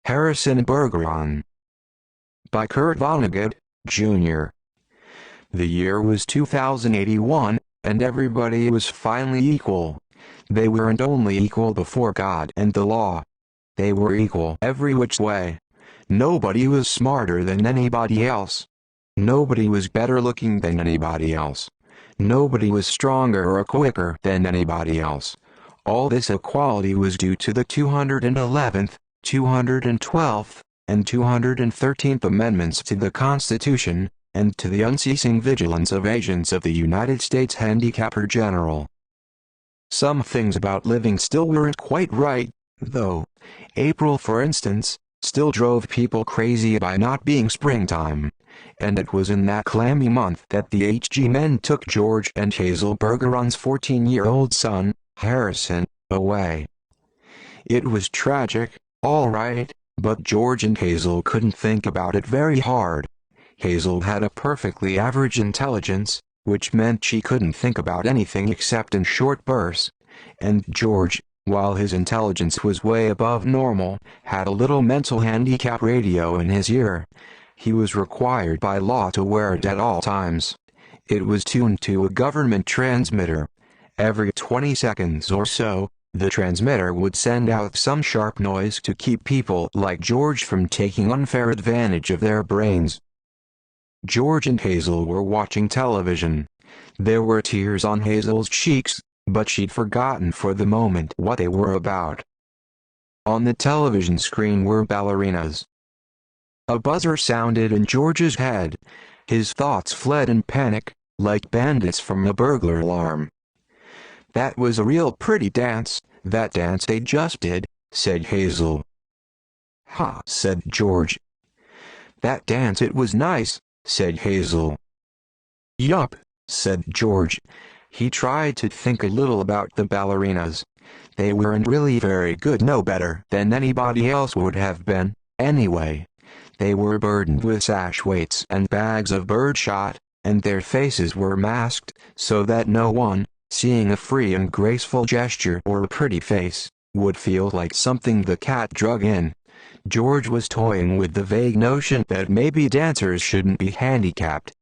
Harrison Bergeron by Kurt Vonnegut, Jr. The year was 2081, and everybody was finally equal. They weren't only equal before God and the law. They were equal every which way. Nobody was smarter than anybody else. Nobody was better looking than anybody else. Nobody was stronger or quicker than anybody else. All this equality was due to the 211th, 212th, and 213th Amendments to the Constitution, and to the unceasing vigilance of agents of the United States Handicapper General. Some things about living still weren't quite right, though. April, for instance, still drove people crazy by not being springtime. And it was in that clammy month that the HG men took George and Hazel Bergeron's 14-year-old son, Harrison, away. It was tragic, all right, but George and Hazel couldn't think about it very hard. Hazel had a perfectly average intelligence, which meant she couldn't think about anything except in short bursts. And George, while his intelligence was way above normal, had a little mental handicap radio in his ear. He was required by law to wear it at all times. It was tuned to a government transmitter. Every 20 seconds or so, the transmitter would send out some sharp noise to keep people like George from taking unfair advantage of their brains. George and Hazel were watching television. There were tears on Hazel's cheeks, but she'd forgotten for the moment what they were about. On the television screen were ballerinas. A buzzer sounded in George's head. His thoughts fled in panic, like bandits from a burglar alarm. "That was a real pretty dance, that dance they just did," said Hazel. "Ha," said George. "That dance, it was nice," said Hazel. "Yup," said George. He tried to think a little about the ballerinas. They weren't really very good, no better than anybody else would have been, anyway. They were burdened with sash weights and bags of birdshot, and their faces were masked, so that no one, seeing a free and graceful gesture or a pretty face, would feel like something the cat drug in. George was toying with the vague notion that maybe dancers shouldn't be handicapped.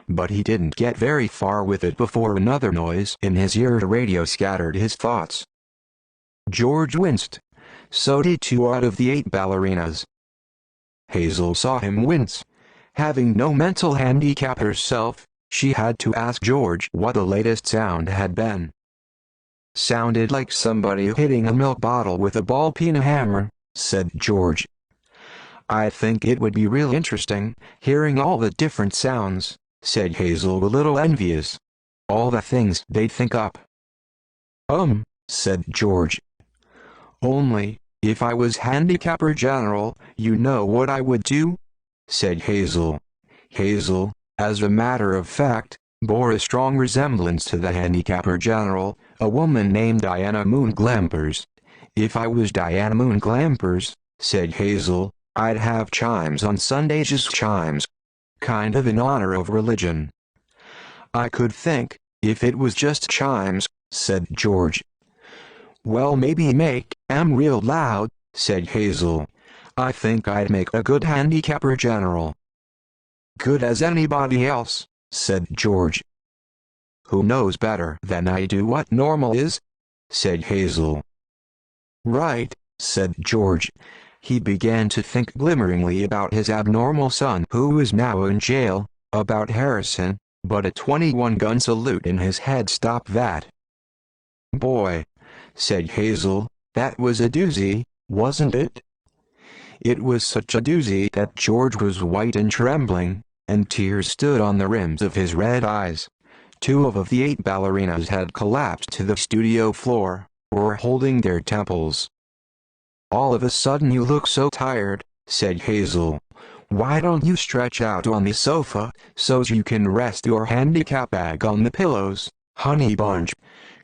But he didn't get very far with it before another noise in his ear radio scattered his thoughts. George winced. So did 2 out of the 8 ballerinas. Hazel saw him wince. Having no mental handicap herself, she had to ask George what the latest sound had been. "Sounded like somebody hitting a milk bottle with a ball-peen hammer," said George. "I think it would be real interesting, hearing all the different sounds," said Hazel, a little envious. "All the things they'd think up." Said George. "Only, if I was Handicapper General, you know what I would do?" said Hazel. Hazel, as a matter of fact, bore a strong resemblance to the Handicapper General, a woman named Diana Moon Glampers. "If I was Diana Moon Glampers," said Hazel, "I'd have chimes on Sundays, just chimes. Kind of in honor of religion." "I could think, if it was just chimes," said George. "Well, maybe make 'em real loud," said Hazel. "I think I'd make a good Handicapper General." "Good as anybody else," said George. "Who knows better than I do what normal is?" said Hazel. "Right," said George. He began to think glimmeringly about his abnormal son who was now in jail, about Harrison, but a 21-gun salute in his head stopped that. "Boy," said Hazel, "that was a doozy, wasn't it?" It was such a doozy that George was white and trembling, and tears stood on the rims of his red eyes. 2 of the 8 ballerinas had collapsed to the studio floor, or holding their temples. "All of a sudden you look so tired," said Hazel. "Why don't you stretch out on the sofa, so's you can rest your handicap bag on the pillows, honey bunch?"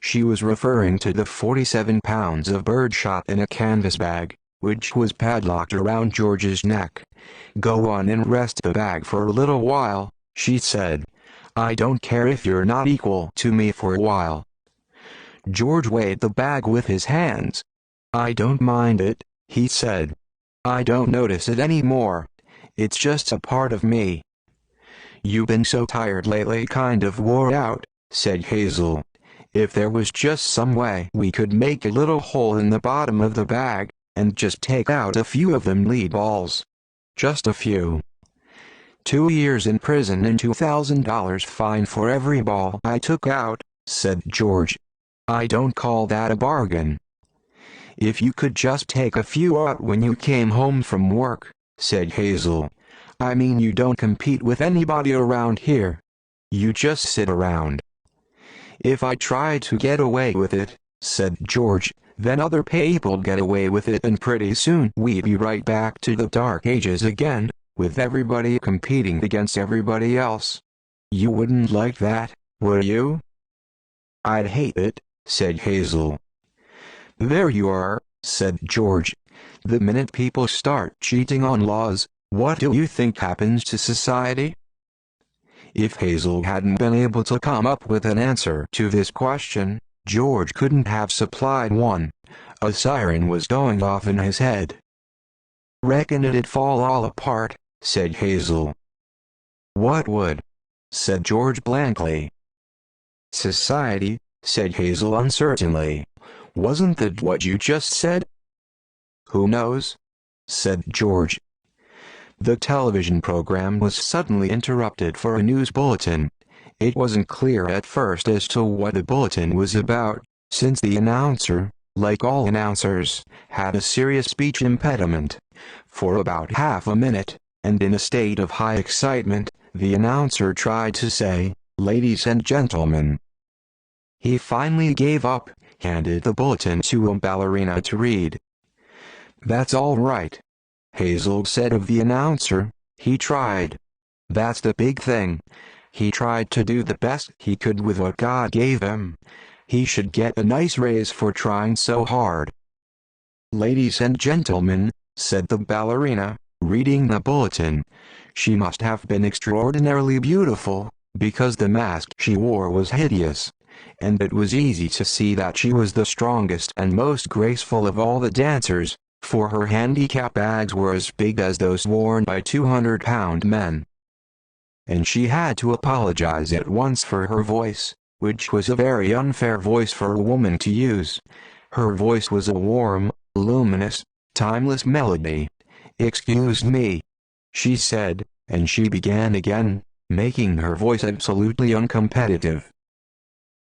She was referring to the 47 pounds of birdshot in a canvas bag, which was padlocked around George's neck. "Go on and rest the bag for a little while," she said. "I don't care if you're not equal to me for a while." George weighed the bag with his hands. "I don't mind it," he said. I don't notice it anymore. It's just a part of me. You've been so tired lately, kind of wore out, said Hazel. If there was just some way we could make a little hole in the bottom of the bag, and just take out a few of them lead balls. Just a few. 2 years in prison and $2,000 fine for every ball I took out, said George. I don't call that a bargain. If you could just take a few out when you came home from work, said Hazel. I mean, you don't compete with anybody around here. You just sit around. If I try to get away with it, said George, then other people'd get away with it, and pretty soon we'd be right back to the dark ages again, with everybody competing against everybody else. You wouldn't like that, would you? I'd hate it, said Hazel. There you are, said George. The minute people start cheating on laws, what do you think happens to society? If Hazel hadn't been able to come up with an answer to this question, George couldn't have supplied one. A siren was going off in his head. Reckon it'd fall all apart, said Hazel. What would? Said George blankly. Society, said Hazel uncertainly. Wasn't that what you just said? Who knows? Said George. The television program was suddenly interrupted for a news bulletin. It wasn't clear at first as to what the bulletin was about, since the announcer, like all announcers, had a serious speech impediment. For about half a minute, and in a state of high excitement, the announcer tried to say, "Ladies and gentlemen." He finally gave up, handed the bulletin to a ballerina to read. "That's all right," Hazel said of the announcer. "He tried. That's the big thing. He tried to do the best he could with what God gave him. He should get a nice raise for trying so hard." "Ladies and gentlemen," said the ballerina, reading the bulletin. She must have been extraordinarily beautiful, because the mask she wore was hideous, and it was easy to see that she was the strongest and most graceful of all the dancers, for her handicap bags were as big as those worn by 200-pound men. And she had to apologize at once for her voice, which was a very unfair voice for a woman to use. Her voice was a warm, luminous, timeless melody. "Excuse me," she said, and she began again, making her voice absolutely uncompetitive.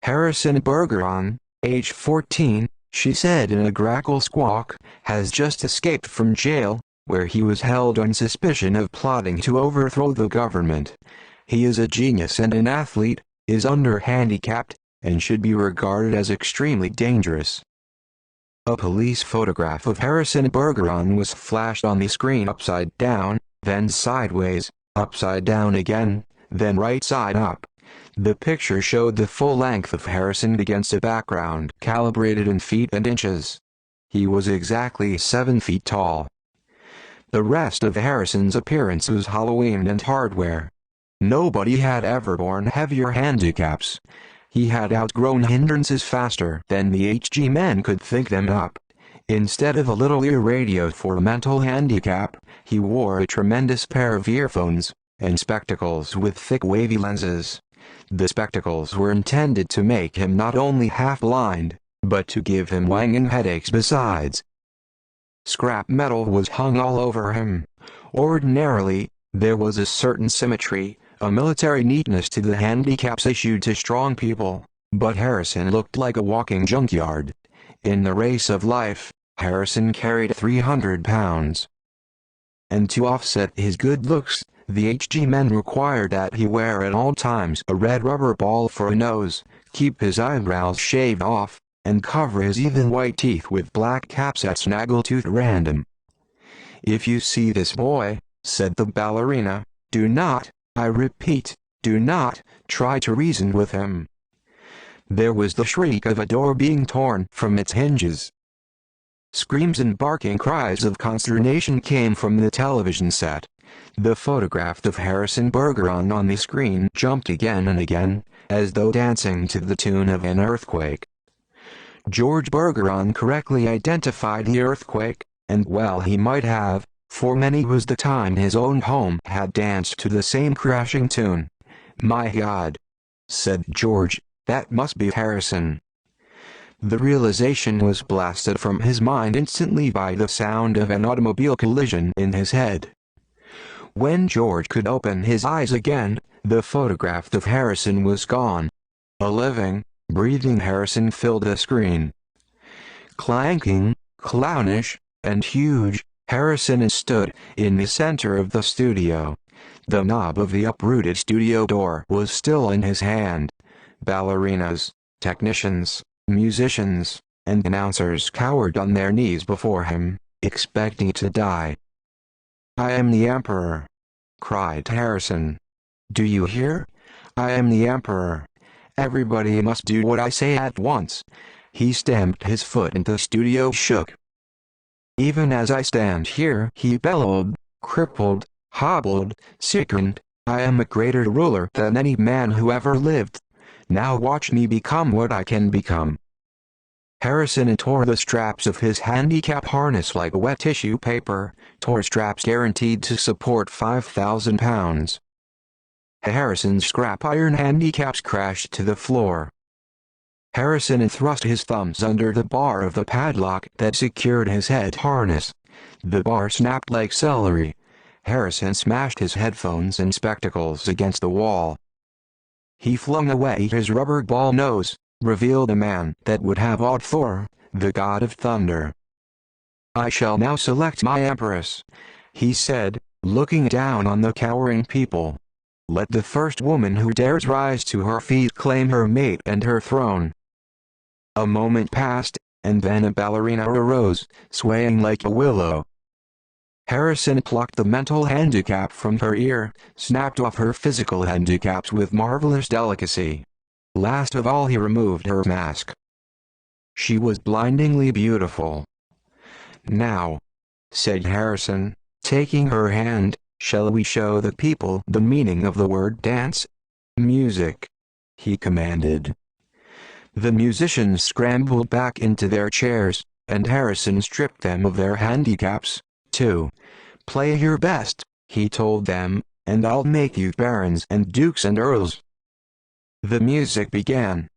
"Harrison Bergeron, age 14, she said in a grackle squawk, has just escaped from jail, where he was held on suspicion of plotting to overthrow the government. He is a genius and an athlete, is under-handicapped, and should be regarded as extremely dangerous." A police photograph of Harrison Bergeron was flashed on the screen upside down, then sideways, upside down again, then right side up. The picture showed the full length of Harrison against a background calibrated in feet and inches. He was exactly 7 feet tall. The rest of Harrison's appearance was Halloween and hardware. Nobody had ever borne heavier handicaps. He had outgrown hindrances faster than the HG men could think them up. Instead of a little ear radio for a mental handicap, he wore a tremendous pair of earphones, and spectacles with thick wavy lenses. The spectacles were intended to make him not only half-blind, but to give him wanging headaches besides. Scrap metal was hung all over him. Ordinarily, there was a certain symmetry, a military neatness to the handicaps issued to strong people, but Harrison looked like a walking junkyard. In the race of life, Harrison carried 300 pounds. And to offset his good looks, the HG men required that he wear at all times a red rubber ball for a nose, keep his eyebrows shaved off, and cover his even white teeth with black caps at snaggletooth random. "If you see this boy," said the ballerina, "do not, I repeat, do not, try to reason with him." There was the shriek of a door being torn from its hinges. Screams and barking cries of consternation came from the television set. The photograph of Harrison Bergeron on the screen jumped again and again, as though dancing to the tune of an earthquake. George Bergeron correctly identified the earthquake. and well he might have, for many was the time his own home had danced to the same crashing tune. "My God," said George, "that must be Harrison." The realization was blasted from his mind instantly by the sound of an automobile collision in his head. When George could open his eyes again, the photograph of Harrison was gone. A living, breathing Harrison filled the screen. Clanking, clownish, and huge, Harrison stood in the center of the studio. The knob of the uprooted studio door was still in his hand. Ballerinas, technicians, musicians, and announcers cowered on their knees before him, expecting to die. "I am the Emperor," cried Harrison. "Do you hear? I am the Emperor. Everybody must do what I say at once." He stamped his foot and the studio shook. "Even as I stand here," he bellowed, "crippled, hobbled, sickened, I am a greater ruler than any man who ever lived. Now watch me become what I can become." Harrison tore the straps of his handicap harness like wet tissue paper, tore straps guaranteed to support 5,000 pounds. Harrison's scrap iron handicaps crashed to the floor. Harrison thrust his thumbs under the bar of the padlock that secured his head harness. The bar snapped like celery. Harrison smashed his headphones and spectacles against the wall. He flung away his rubber ball nose, revealed a man that would have awed Thor, the god of thunder. "I shall now select my empress," he said, looking down on the cowering people. "Let the first woman who dares rise to her feet claim her mate and her throne." A moment passed, and then a ballerina arose, swaying like a willow. Harrison plucked the mental handicap from her ear, snapped off her physical handicaps with marvelous delicacy. Last of all he removed her mask. She was blindingly beautiful. "Now," said Harrison, taking her hand, "shall we show the people the meaning of the word dance?" "Music," he commanded. The musicians scrambled back into their chairs, and Harrison stripped them of their handicaps, too. "Play your best," he told them, "and I'll make you barons and dukes and earls." The music began.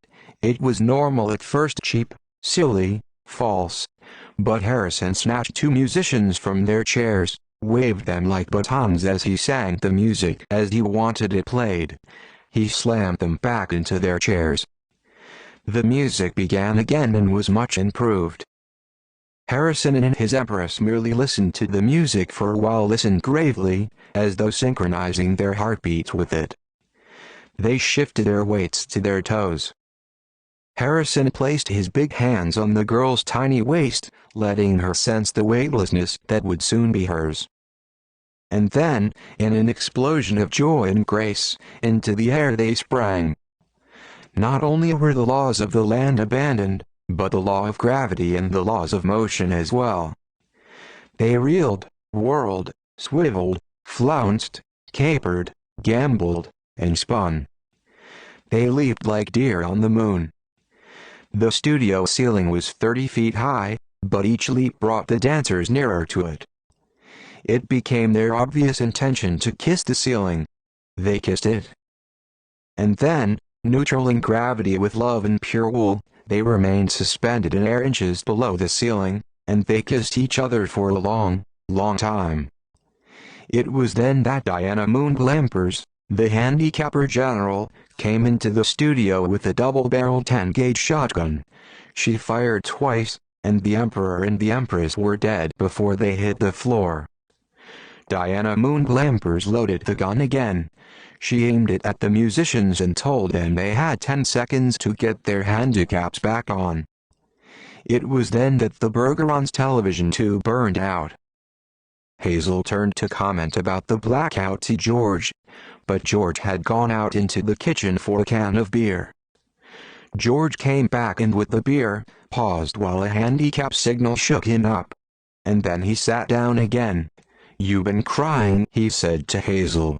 It was normal at first, cheap, silly, false. But Harrison snatched two musicians from their chairs, waved them like batons as he sang the music as he wanted it played. He slammed them back into their chairs. The music began again and was much improved. Harrison and his empress merely listened to the music for a while, listened gravely, as though synchronizing their heartbeats with it. They shifted their weights to their toes. Harrison placed his big hands on the girl's tiny waist, letting her sense the weightlessness that would soon be hers. And then, in an explosion of joy and grace, into the air they sprang. Not only were the laws of the land abandoned, but the law of gravity and the laws of motion as well. They reeled, whirled, swiveled, flounced, capered, gambled, and spun. They leaped like deer on the moon. The studio ceiling was 30 feet high, but each leap brought the dancers nearer to it. It became their obvious intention to kiss the ceiling. They kissed it. And then, neutral in gravity with love and pure wool, they remained suspended in air inches below the ceiling, and they kissed each other for a long, long time. It was then that Diana Moon Blampers, the handicapper general, came into the studio with a double-barreled 10-gauge shotgun. She fired twice, and the Emperor and the Empress were dead before they hit the floor. Diana Moon Blampers loaded the gun again. She aimed it at the musicians and told them they had 10 seconds to get their handicaps back on. It was then that the bergeron2 television tube burned out. Hazel turned to comment about the blackout to George, but George had gone out into the kitchen for a can of beer. George came back and with the beer, paused while a handicap signal shook him up. And then he sat down again. "You've been crying," he said to Hazel.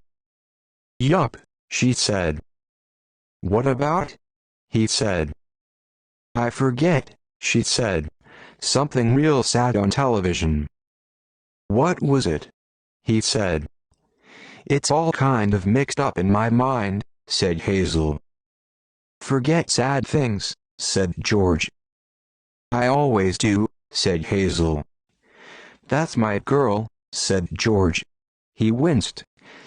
"Yup," she said. "What about?" he said. "I forget," she said. "Something real sad on television." What was it? He said. It's all kind of mixed up in my mind, said Hazel. Forget sad things, said George. I always do, said Hazel. That's my girl, said George. He winced.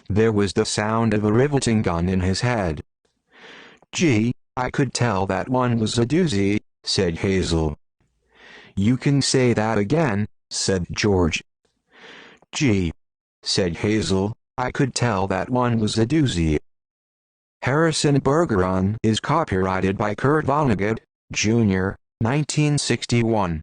There was the sound of a riveting gun in his head. Gee, I could tell that one was a doozy, said Hazel. You can say that again, said George. Gee, said Hazel, I could tell that one was a doozy. Harrison Bergeron is copyrighted by Kurt Vonnegut, Jr., 1961.